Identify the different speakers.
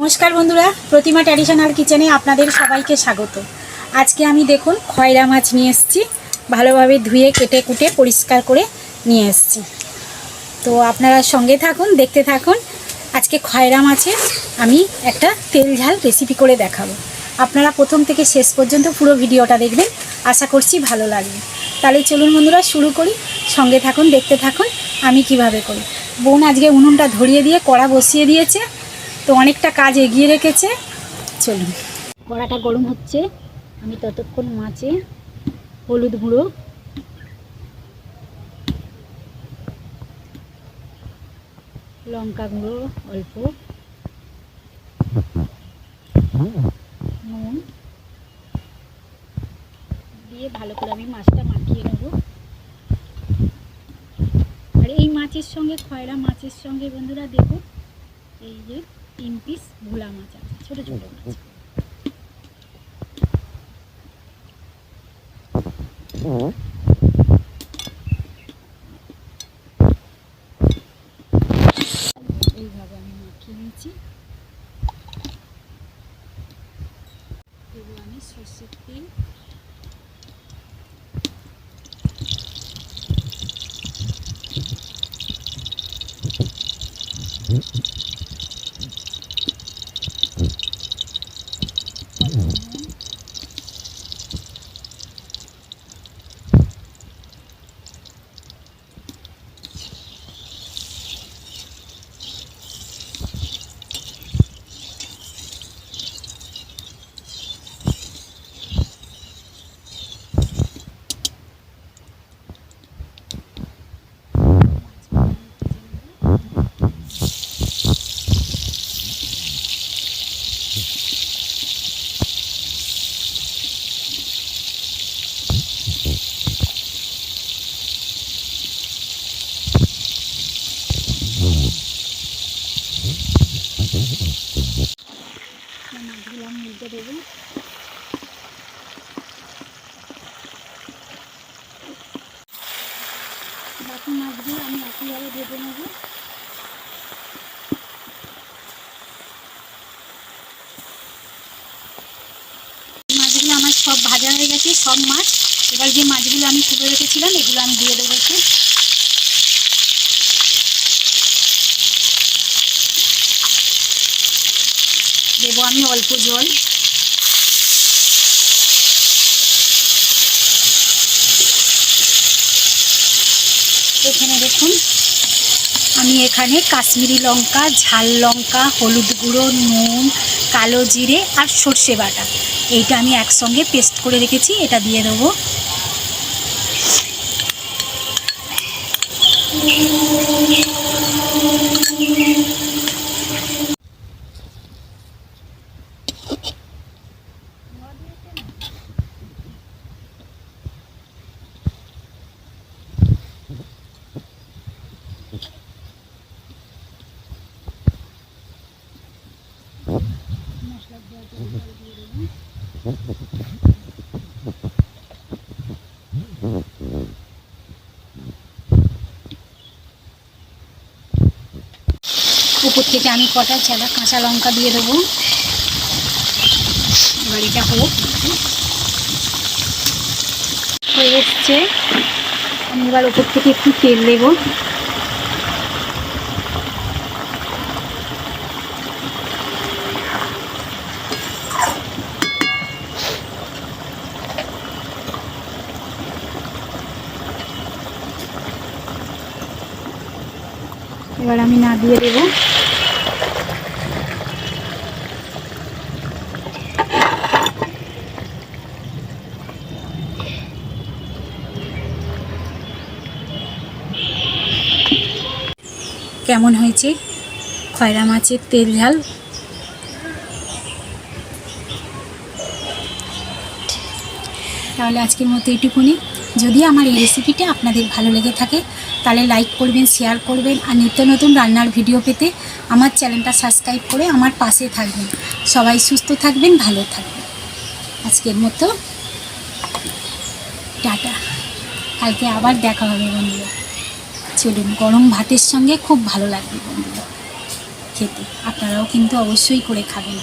Speaker 1: নমস্কার বন্ধুরা, প্রতিমা ট্র্যাডিশনাল কিচেনে আপনাদের সবাইকে স্বাগত। আজকে আমি দেখুন খয়রা মাছ নিয়ে এসেছি, ভালোভাবে ধুয়ে কেটে কুটে পরিষ্কার করে নিয়ে এসেছি। তো আপনারা সঙ্গে থাকুন, দেখতে থাকুন। আজকে খয়রা মাছের আমি একটা তেল ঝাল রেসিপি করে দেখাবো। আপনারা প্রথম থেকে শেষ পর্যন্ত পুরো ভিডিওটা দেখবেন, আশা করছি ভালো লাগবে। তাহলে চলুন বন্ধুরা শুরু করি, সঙ্গে থাকুন, দেখতে থাকুন আমি কিভাবে করি। বোন আজকে উনুনটা ধরিয়ে দিয়ে কড়া বসিয়ে দিয়েছে, তো অনেকটা কাজ এগিয়ে রেখেছে। চলুন, কড়াটা গরম হচ্ছে, আমি ততক্ষণ মাছে হলুদ গুঁড়ো, লঙ্কা গুঁড়ো অল্প, নুন দিয়ে ভালো করে আমি মাছটা মাখিয়ে নেব। আর এই মাছের সঙ্গে, খয়রা মাছের সঙ্গে বন্ধুরা দেখুন, এই যে 3 পিস ভোলা মাছ আছে, ছোটো ছোটো মাছ। এইভাবে আমি মাখিয়ে নিয়েছি। এবার আমি সরষের তেল, মাছগুলো আমি উল্টে দেবো। বাকি মাছগুলো আমি একইভাবে ভেজে নেব। মাছগুলো আমার সব ভাজা হয়ে গেছে, সব মাছ। এবার যে মাছগুলো আমি তুলে রেখেছিলাম এগুলো আমি দিয়ে দেবো। দেবো আমি অল্প জল। এখানে দেখুন, আমি এখানে কাশ্মীরি লঙ্কা, ঝাল লঙ্কা, হলুদ গুঁড়ো, নুন, কালো জিরে আর সর্ষে বাটা, এইটা আমি একসঙ্গে পেস্ট করে রেখেছি, এটা দিয়ে দেবো। মশলা দিয়ে উপর থেকে আমি কটা চেরা কাঁচা লঙ্কা দিয়ে দেবো। এবার এটা হোক, হয়ে এসছে। আমি এবার উপর থেকে একটু তেল দেবো। এবার আমি না দিয়ে দেবো। কেমন হয়েছে খয়রা মাছের তেল ঝাল? তাহলে আজকের মতো এইটুকুনি। যদি আমার এই রেসিপিটা আপনাদের ভালো লেগে থাকে তাহলে লাইক করবেন, শেয়ার করবেন, আর নিত্য নতুন রান্নার ভিডিও পেতে আমার চ্যানেলটা সাবস্ক্রাইব করে আমার পাশে থাকবেন। সবাই সুস্থ থাকবেন, ভালো থাকবেন। আজকের মতো টাটা, কালকে আবার দেখা হবে বন্ধুরা। চলুন, গরম ভাতের সঙ্গে খুব ভালো লাগবে বন্ধুরা। খেতে। আপনারাও কিন্তু অবশ্যই করে খাবেন।